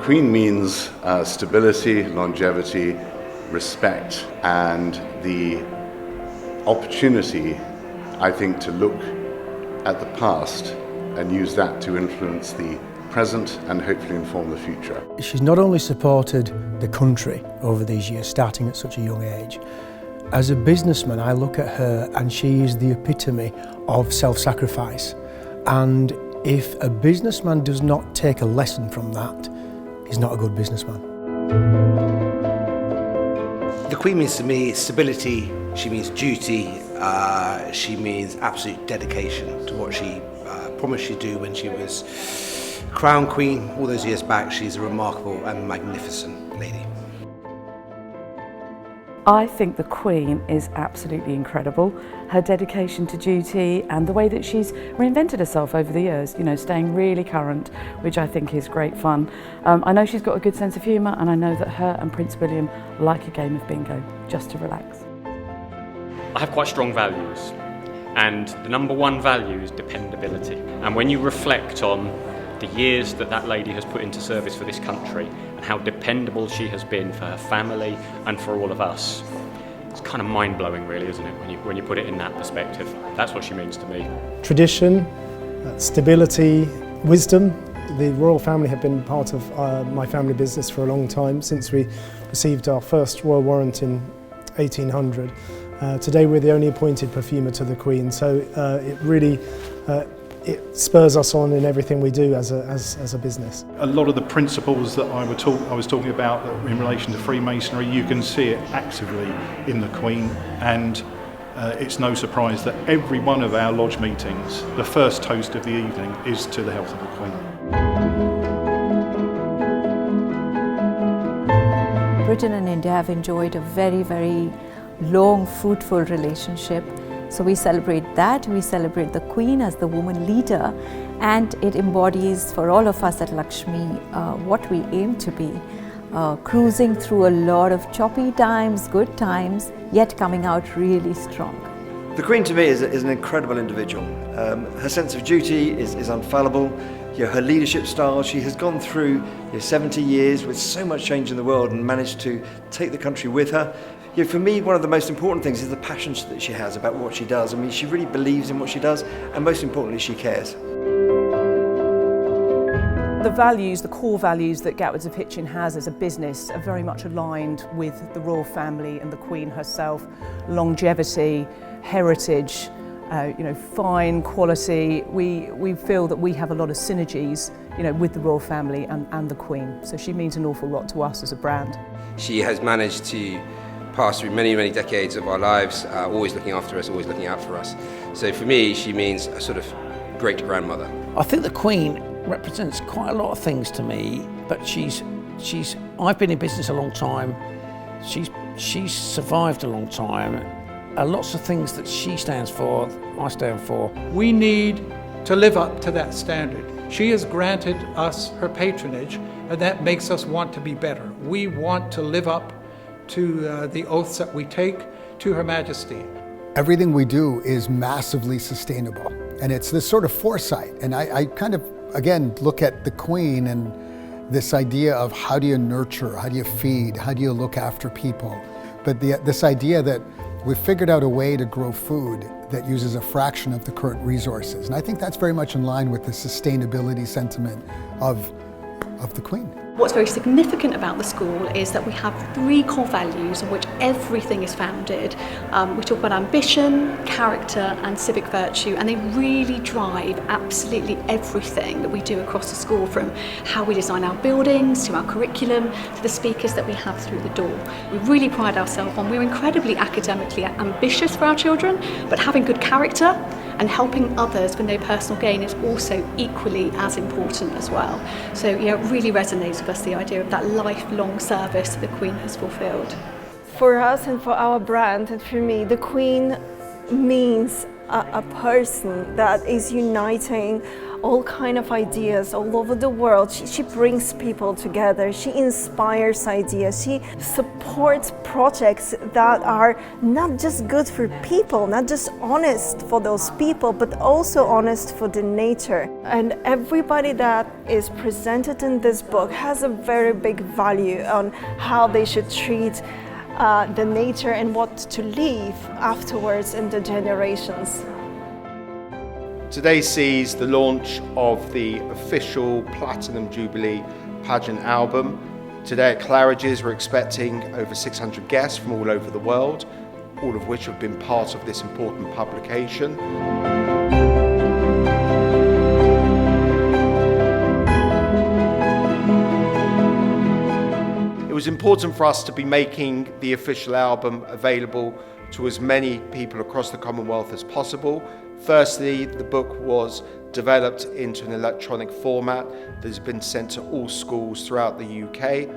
Queen means stability, longevity, respect, and the opportunity, I think, to look at the past and use that to influence the present and hopefully inform the future. She's not only supported the country over these years, starting at such a young age. As a businessman, I look at her and she is the epitome of self-sacrifice. And if a businessman does not take a lesson from that, he's not a good businessman. The Queen means to me stability, she means duty, she means absolute dedication to what she promised she'd do when she was Crown Queen all those years back. She's a remarkable and magnificent lady. I think the Queen is absolutely incredible. Her dedication to duty and the way that she's reinvented herself over the years, you know, staying really current, which I think is great fun. I know she's got a good sense of humour, and I know that her and Prince William like a game of bingo, just to relax. I have quite strong values, and the number one value is dependability. And when you reflect on the years that that lady has put into service for this country and how dependable she has been for her family and for all of us, it's kind of mind-blowing really, isn't it, when you put it in that perspective. That's what she means to me. Tradition, stability, wisdom. The royal family have been part of my family business for a long time, since we received our first royal warrant in 1800. Today we're the only appointed perfumer to the Queen, so it really it spurs us on in everything we do as a business. A lot of the principles that I was talking about in relation to Freemasonry, you can see it actively in the Queen, and it's no surprise that every one of our lodge meetings, the first toast of the evening is to the health of the Queen. Britain and India have enjoyed a very, very long, fruitful relationship. So we celebrate that, we celebrate the Queen as the woman leader, and it embodies for all of us at Lakshmi what we aim to be, cruising through a lot of choppy times, good times, yet coming out really strong. The Queen to me is an incredible individual. Her sense of duty is unfallible. You know, her leadership style, she has gone through 70 years with so much change in the world and managed to take the country with her. You know, for me, one of the most important things is the passion that she has about what she does. I mean, she really believes in what she does, and most importantly, she cares. The values, the core values that Gatwards of Hitchin has as a business are very much aligned with the royal family and the Queen herself. Longevity, heritage, fine quality. We feel that we have a lot of synergies, with the royal family and the Queen. So she means an awful lot to us as a brand. She has managed to pass through many, many decades of our lives, always looking after us, always looking out for us. So for me, she means a sort of great grandmother. I think the Queen represents quite a lot of things to me, but I've been in business a long time. She's survived a long time. Lots of things that she stands for, I stand for. We need to live up to that standard. She has granted us her patronage, and that makes us want to be better. We want to live up to the oaths that we take to Her Majesty. Everything we do is massively sustainable, and it's this sort of foresight. And I kind of, again, look at the Queen and this idea of how do you nurture, how do you feed, how do you look after people. But this idea that we've figured out a way to grow food that uses a fraction of the current resources. And I think that's very much in line with the sustainability sentiment of the Queen. What's very significant about the school is that we have 3 core values on which everything is founded. We talk about ambition, character and civic virtue, and they really drive absolutely everything that we do across the school, from how we design our buildings, to our curriculum, to the speakers that we have through the door. We really pride ourselves on, we're incredibly academically ambitious for our children, but having good character and helping others for no personal gain is also equally as important as well. So it really resonates with us, the idea of that lifelong service that the Queen has fulfilled. For us and for our brand, and for me, the Queen means a person that is uniting all kind of ideas all over the world. She brings people together, she inspires ideas, she supports projects that are not just good for people, not just honest for those people, but also honest for the nature. And everybody that is presented in this book has a very big value on how they should treat the nature and what to leave afterwards in the generations. Today sees the launch of the official Platinum Jubilee Pageant album. Today at Claridge's we're expecting over 600 guests from all over the world, all of which have been part of this important publication. It was important for us to be making the official album available to as many people across the Commonwealth as possible. Firstly, the book was developed into an electronic format that has been sent to all schools throughout the UK.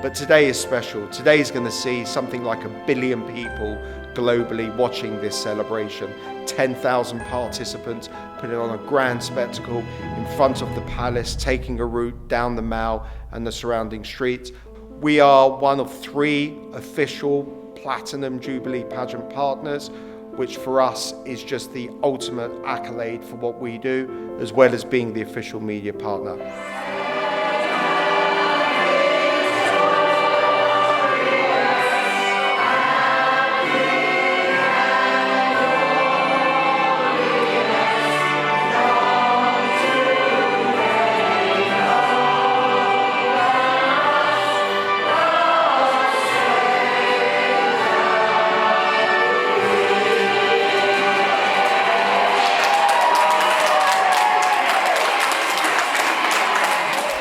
But today is special. Today is going to see something like 1 billion people globally watching this celebration. 10,000 participants putting on a grand spectacle in front of the palace, taking a route down the Mall and the surrounding streets. We are one of 3 official Platinum Jubilee Pageant partners, which for us is just the ultimate accolade for what we do, as well as being the official media partner.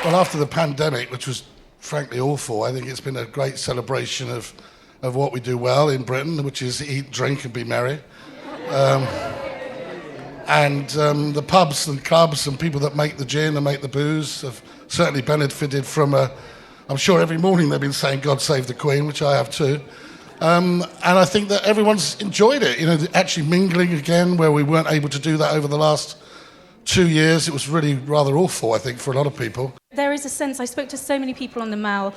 Well, after the pandemic, which was frankly awful, I think it's been a great celebration of what we do well in Britain, which is eat, drink and be merry. The pubs and clubs and people that make the gin and make the booze have certainly benefited from I'm sure every morning they've been saying God save the Queen, which I have too. And I think that everyone's enjoyed it, you know, actually mingling again where we weren't able to do that over the last 2 years. It was really rather awful, I think, for a lot of people. There is a sense, I spoke to so many people on the Mall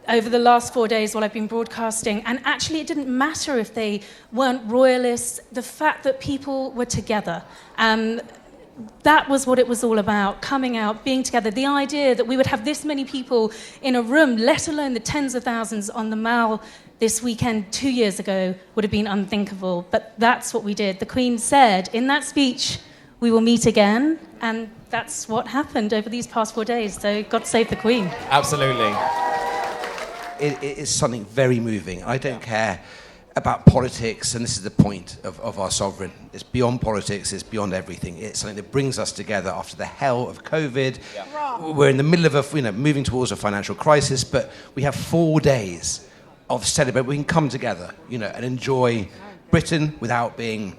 over the last 4 days while I've been broadcasting, and actually it didn't matter if they weren't royalists, the fact that people were together. That was what it was all about, coming out, being together. The idea that we would have this many people in a room, let alone the tens of thousands on the Mall this weekend 2 years ago, would have been unthinkable. But that's what we did. The Queen said in that speech, we will meet again, and that's what happened over these past 4 days. So God save the Queen. Absolutely. It is something very moving. I don't care about politics, and this is the point of our sovereign. It's beyond politics, it's beyond everything. It's something that brings us together after the hell of COVID. Yeah. We're in the middle of moving towards a financial crisis, but we have 4 days of celebrate. We can come together, and enjoy Britain without being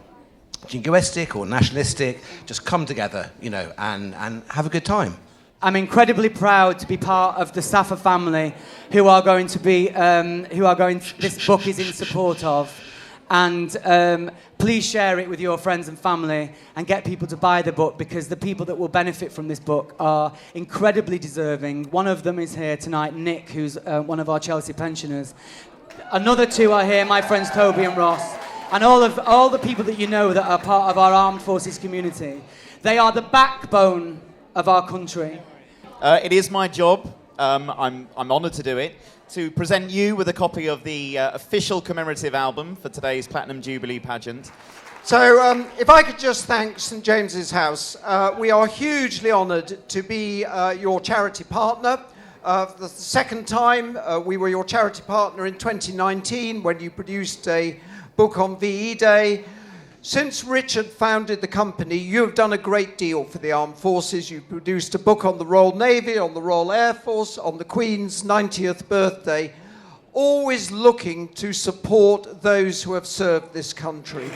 jingoistic or nationalistic. Just come together, and have a good time. I'm incredibly proud to be part of the Safa family who are going to be, this book is in support of. And please share it with your friends and family and get people to buy the book, because the people that will benefit from this book are incredibly deserving. One of them is here tonight, Nick, who's one of our Chelsea pensioners. Another 2 are here, my friends Toby and Ross. And all the people that you know that are part of our armed forces community. They are the backbone of our country. It is my job, I'm honoured to do it, to present you with a copy of the official commemorative album for today's Platinum Jubilee Pageant. So if I could just thank St James's House. We are hugely honoured to be your charity partner. For the second time, we were your charity partner in 2019 when you produced a book on VE Day. Since Richard founded the company, you have done a great deal for the armed forces. You've produced a book on the Royal Navy, on the Royal Air Force, on the Queen's 90th birthday. always looking to support those who have served this country.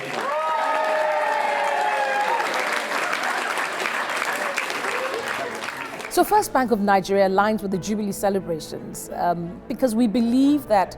So First Bank of Nigeria aligns with the Jubilee celebrations because we believe that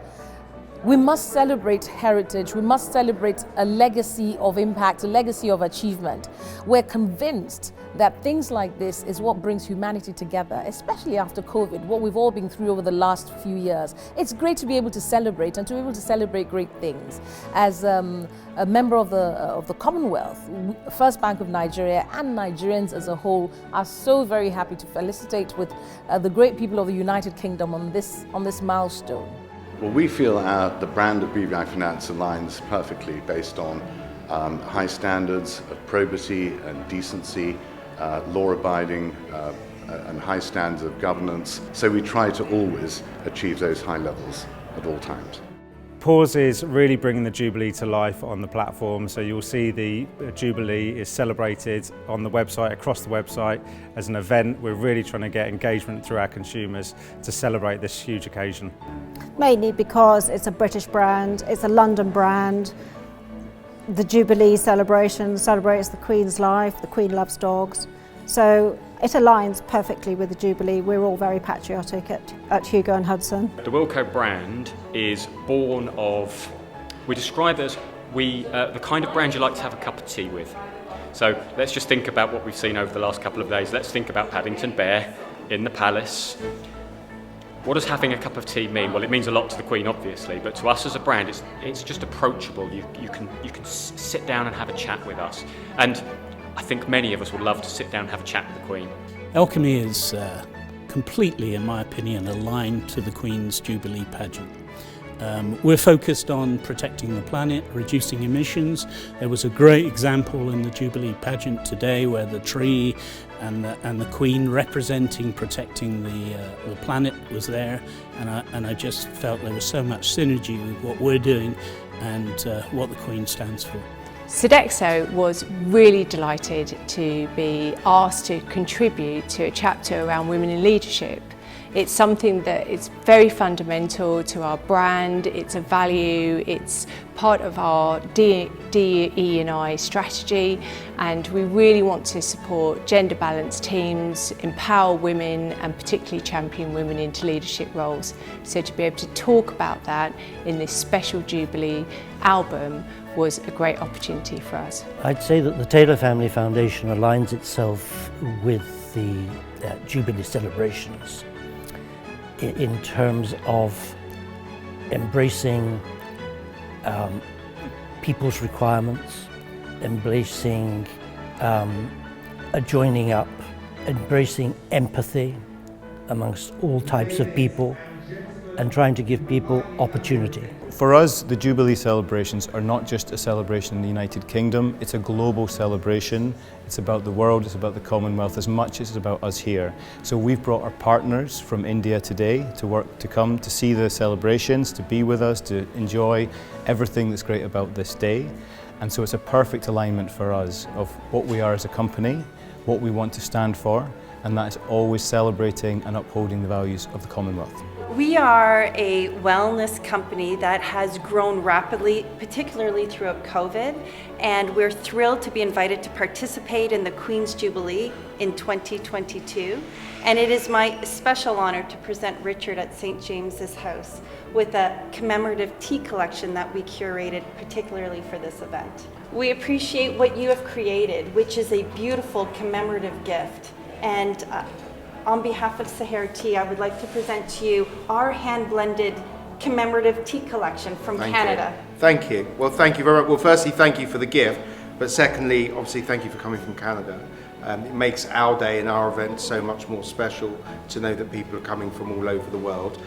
we must celebrate heritage, we must celebrate a legacy of impact, a legacy of achievement. We're convinced that things like this is what brings humanity together, especially after COVID, what we've all been through over the last few years. It's great to be able to celebrate and to be able to celebrate great things. As a member of the Commonwealth, First Bank of Nigeria and Nigerians as a whole are so very happy to felicitate with the great people of the United Kingdom on this milestone. Well, we feel the brand of BVI Finance aligns perfectly based on high standards of probity and decency, law-abiding and high standards of governance. So we try to always achieve those high levels at all times. Pause is really bringing the Jubilee to life on the platform, so you'll see the Jubilee is celebrated on the website, across the website as an event. We're really trying to get engagement through our consumers to celebrate this huge occasion. Mainly because it's a British brand, it's a London brand. The Jubilee celebration celebrates the Queen's life, the Queen loves dogs. So it aligns perfectly with the Jubilee. We're all very patriotic at Hugo and Hudson. The Wilko brand is born of, we describe it as the kind of brand you like to have a cup of tea with. So let's just think about what we've seen over the last couple of days. Let's think about Paddington Bear in the palace. What does having a cup of tea mean? Well, it means a lot to the Queen, obviously, but to us as a brand, it's just approachable. You can sit down and have a chat with us. And I think many of us would love to sit down and have a chat with the Queen. Alchemy is completely, in my opinion, aligned to the Queen's Jubilee Pageant. We're focused on protecting the planet, reducing emissions. There was a great example in the Jubilee Pageant today where the tree and the Queen representing protecting the planet was there, and I just felt there was so much synergy with what we're doing and what the Queen stands for. Sodexo was really delighted to be asked to contribute to a chapter around women in leadership. It's something that is very fundamental to our brand, it's a value, it's part of our DE&I strategy, and we really want to support gender balanced teams, empower women and particularly champion women into leadership roles. So to be able to talk about that in this special Jubilee album was a great opportunity for us. I'd say that the Taylor Family Foundation aligns itself with the Jubilee celebrations in terms of embracing people's requirements, embracing a joining up, embracing empathy amongst all types of people, and trying to give people opportunity. For us, the Jubilee celebrations are not just a celebration in the United Kingdom, it's a global celebration. It's about the world, it's about the Commonwealth as much as it's about us here. So we've brought our partners from India today to come to see the celebrations, to be with us, to enjoy everything that's great about this day. And so it's a perfect alignment for us of what we are as a company, what we want to stand for, and that is always celebrating and upholding the values of the Commonwealth. We are a wellness company that has grown rapidly, particularly throughout COVID, and we're thrilled to be invited to participate in the Queen's Jubilee in 2022. And it is my special honor to present Richard at St. James's House with a commemorative tea collection that we curated particularly for this event. We appreciate what you have created, which is a beautiful commemorative gift. And on behalf of Sahara Tea, I would like to present to you our hand-blended commemorative tea collection from Canada. Thank you. Well, thank you very much. Well, firstly, thank you for the gift, but secondly, obviously, thank you for coming from Canada. It makes our day and our event so much more special to know that people are coming from all over the world.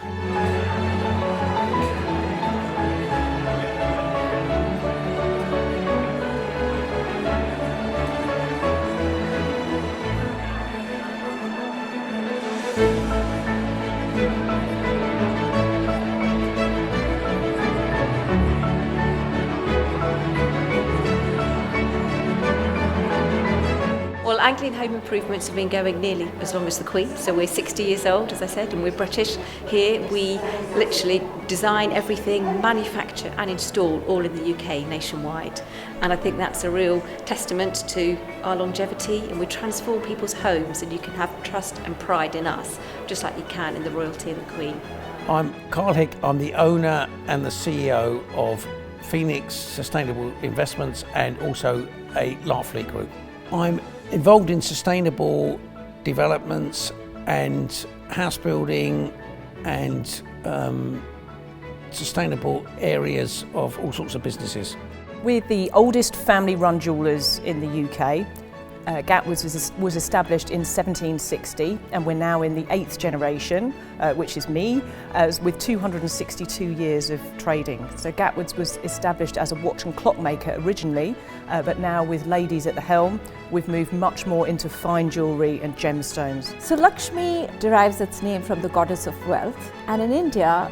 Anglian Home Improvements have been going nearly as long as the Queen, so we're 60 years old, as I said, and we're British. Here we literally design everything, manufacture and install all in the UK nationwide. And I think that's a real testament to our longevity, and we transform people's homes, and you can have trust and pride in us, just like you can in the royalty and the Queen. I'm Carl Hick, I'm the owner and the CEO of Phoenix Sustainable Investments and also a Larfleet Group. I'm involved in sustainable developments and house building and sustainable areas of all sorts of businesses. We're the oldest family-run jewellers in the UK. Gatwood's was established in 1760, and we're now in the 8th generation, which is me, with 262 years of trading. So Gatwood's was established as a watch and clock maker originally, but now with ladies at the helm, we've moved much more into fine jewellery and gemstones. So Lakshmi derives its name from the goddess of wealth, and in India,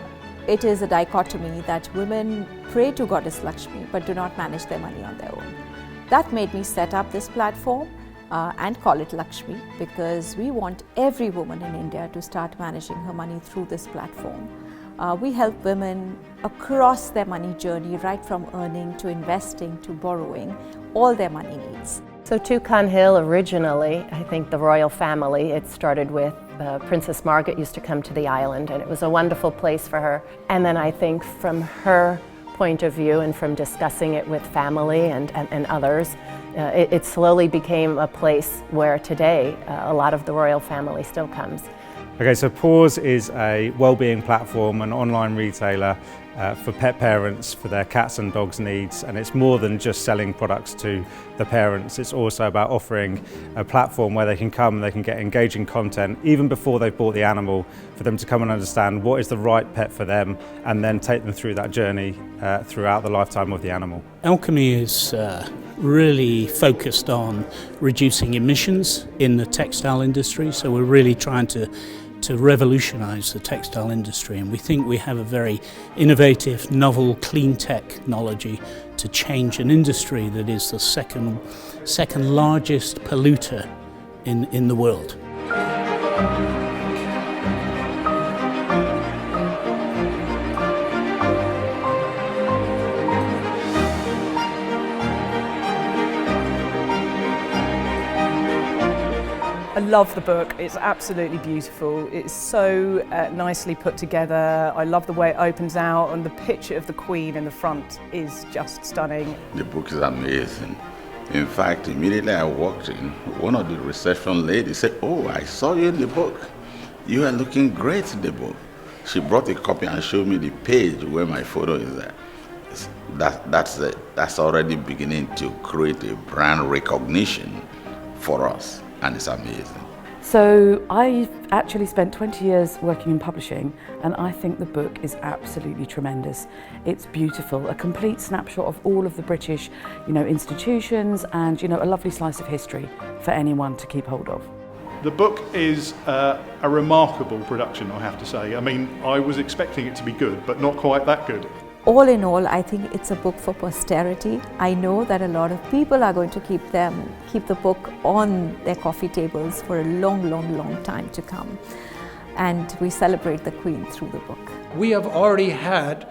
it is a dichotomy that women pray to goddess Lakshmi but do not manage their money on their own. That made me set up this platform and call it Lakshmi, because we want every woman in India to start managing her money through this platform. We help women across their money journey, right from earning to investing to borrowing, all their money needs. So Toucan Hill originally, I think the royal family, it started with Princess Margaret used to come to the island, and it was a wonderful place for her. And then I think from her point of view and from discussing it with family and others, it slowly became a place where today a lot of the royal family still comes. Okay, so Paws is a wellbeing platform, an online retailer for pet parents for their cats and dogs needs, and it's more than just selling products to the parents. It's also about offering a platform where they can come and they can get engaging content even before they've bought the animal, for them to come and understand what is the right pet for them and then take them through that journey throughout the lifetime of the animal. Alchemy is really focused on reducing emissions in the textile industry, so we're really trying to revolutionise the textile industry, and we think we have a very innovative, novel, clean technology to change an industry that is the second largest polluter in the world. I love the book, it's absolutely beautiful. It's so nicely put together. I love the way it opens out, and the picture of the Queen in the front is just stunning. The book is amazing. In fact, immediately I walked in, one of the reception ladies said, "Oh, I saw you in the book. You are looking great in the book." She brought a copy and showed me the page where my photo is there. That's already beginning to create a brand recognition for us. And it's amazing. So I've actually spent 20 years working in publishing, and I think the book is absolutely tremendous. It's beautiful, a complete snapshot of all of the British, institutions, and a lovely slice of history for anyone to keep hold of. The book is a remarkable production, I have to say. I mean, I was expecting it to be good, but not quite that good. All in all, I think it's a book for posterity. I know that a lot of people are going to keep the book on their coffee tables for a long, long, long time to come. And we celebrate the Queen through the book. We have already had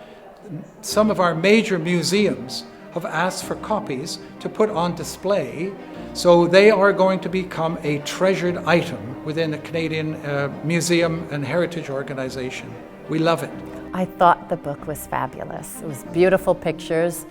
some of our major museums have asked for copies to put on display, so they are going to become a treasured item within the Canadian Museum and Heritage Organization. We love it. I thought the book was fabulous. It was beautiful pictures,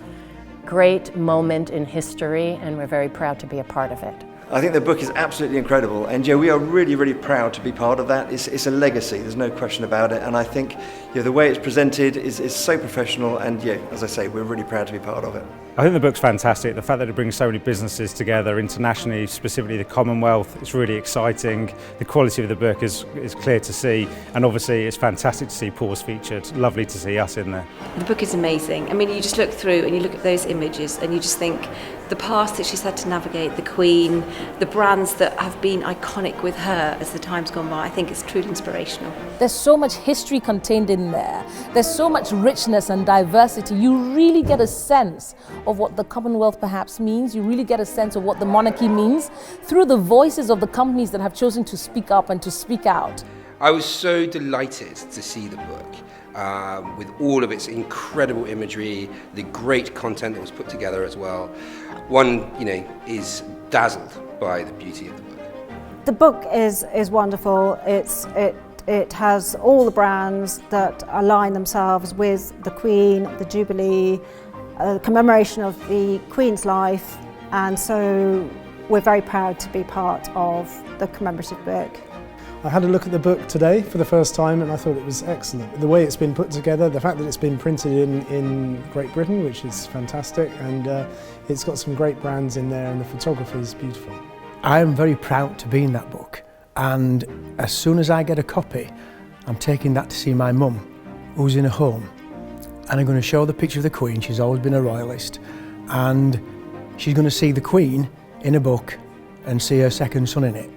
great moment in history, and we're very proud to be a part of it. I think the book is absolutely incredible, and we are really, really proud to be part of that. It's a legacy, there's no question about it, and I think the way it's presented is so professional, and as I say, we're really proud to be part of it. I think the book's fantastic. The fact that it brings so many businesses together internationally, specifically the Commonwealth, it's really exciting. The quality of the book is clear to see, and obviously it's fantastic to see Paws featured. Lovely to see us in there. The book is amazing. I mean, you just look through and you look at those images and you just think the past that she's had to navigate, the Queen, the brands that have been iconic with her as the time's gone by. I think it's truly inspirational. There's so much history contained in there. There's so much richness and diversity. You really get a sense of what the Commonwealth perhaps means. You really get a sense of what the monarchy means through the voices of the companies that have chosen to speak up and to speak out. I was so delighted to see the book. With all of its incredible imagery, the great content that was put together as well. One, is dazzled by the beauty of the book. The book is wonderful. It has all the brands that align themselves with the Queen, the Jubilee, commemoration of the Queen's life, and so we're very proud to be part of the commemorative book. I had a look at the book today for the first time and I thought it was excellent. The way it's been put together, the fact that it's been printed in Great Britain, which is fantastic, and it's got some great brands in there and the photography is beautiful. I am very proud to be in that book, and as soon as I get a copy, I'm taking that to see my mum, who's in a home, and I'm going to show the picture of the Queen. She's always been a royalist, and she's going to see the Queen in a book and see her second son in it.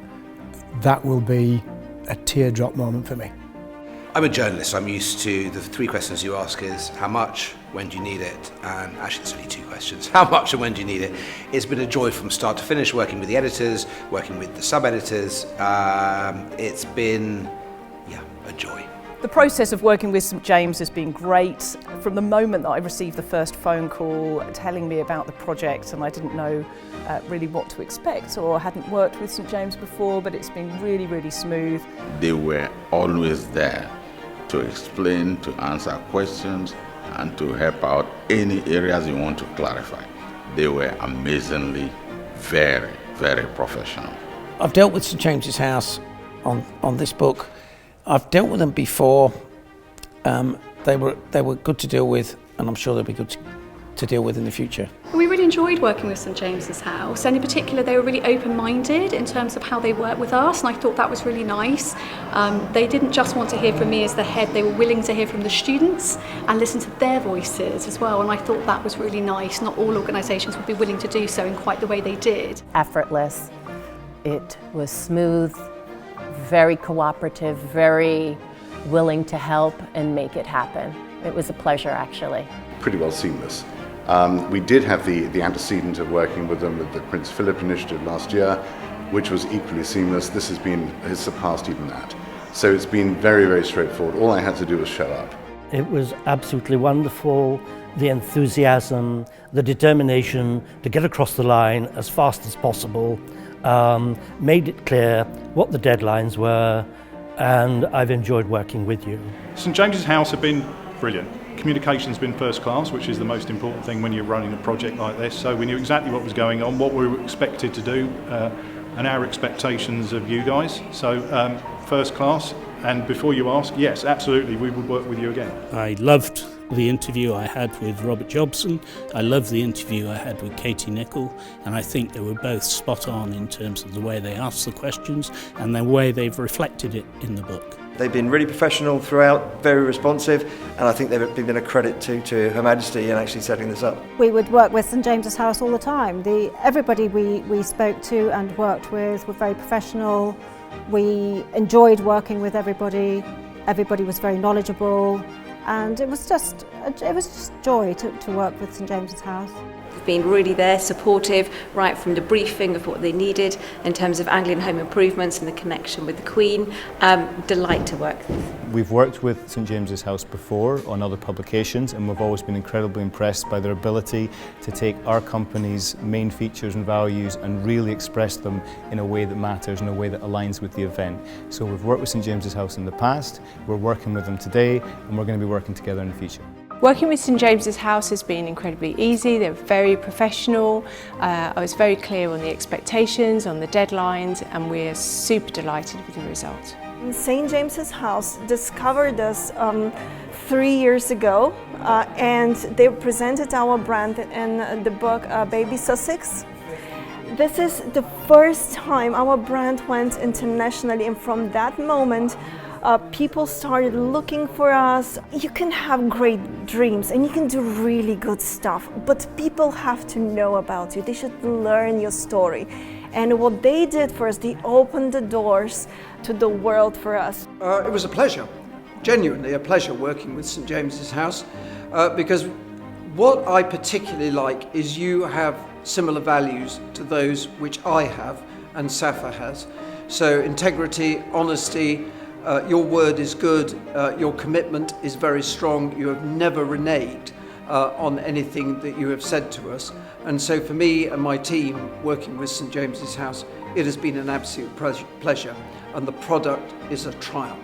That will be a teardrop moment for me. I'm a journalist, so I'm used to the three questions you ask is how much, when do you need it, and actually it's only two questions, how much and when do you need it. It's been a joy from start to finish, working with the editors, working with the sub-editors. It's been, a joy. The process of working with St James has been great. From the moment that I received the first phone call telling me about the project, and I didn't know really what to expect, or hadn't worked with St James before, but it's been really, really smooth. They were always there to explain, to answer questions, and to help out any areas you want to clarify. They were amazingly very, very professional. I've dealt with St James's House on this book. I've dealt with them before. They were good to deal with, and I'm sure they'll be good to deal with in the future. We really enjoyed working with St James's House, and in particular they were really open-minded in terms of how they worked with us, and I thought that was really nice. They didn't just want to hear from me as the head, they were willing to hear from the students and listen to their voices as well, and I thought that was really nice. Not all organisations would be willing to do so in quite the way they did. Effortless. It was smooth, very cooperative, very willing to help and make it happen. It was a pleasure, actually. Pretty well seamless. We did have the antecedent of working with them with the Prince Philip initiative last year, which was equally seamless. This has surpassed even that. So it's been very, very straightforward. All I had to do was show up. It was absolutely wonderful. The enthusiasm, the determination to get across the line as fast as possible, made it clear what the deadlines were, and I've enjoyed working with you. St James's House have been brilliant. Communication's been first class, which is the most important thing when you're running a project like this. So we knew exactly what was going on, what we were expected to do, and our expectations of you guys. So first class. And before you ask, yes, absolutely, we would work with you again. I loved the interview I had with Robert Jobson. I loved the interview I had with Katie Nicholl, and I think they were both spot on in terms of the way they asked the questions and the way they've reflected it in the book. They've been really professional throughout, very responsive, and I think they've been a credit to Her Majesty in actually setting this up. We would work with St James's House all the time. Everybody we spoke to and worked with were very professional. We enjoyed working with everybody. Everybody was very knowledgeable, and it was just joy to work with St James's House. They've been really there, supportive, right from the briefing of what they needed in terms of Anglian home improvements and the connection with the Queen. Delight to work with. We've worked with St James's House before on other publications, and we've always been incredibly impressed by their ability to take our company's main features and values and really express them in a way that matters, in a way that aligns with the event. So we've worked with St James's House in the past, we're working with them today, and we're going to be working together in the future. Working with St James's House has been incredibly easy. They're very professional. I was very clear on the expectations, on the deadlines, and we're super delighted with the result. St James's House discovered us 3 years ago, and they presented our brand in the book Baby Sussex. This is the first time our brand went internationally, and from that moment people started looking for us. You can have great dreams and you can do really good stuff, but people have to know about you. They should learn your story. And what they did for us, they opened the doors to the world for us. It was a pleasure, genuinely a pleasure working with St James's House, because what I particularly like is you have similar values to those which I have and Safa has. So integrity, honesty, your word is good, your commitment is very strong, you have never reneged on anything that you have said to us. And so for me and my team working with St James's House, it has been an absolute pleasure, and the product is a triumph.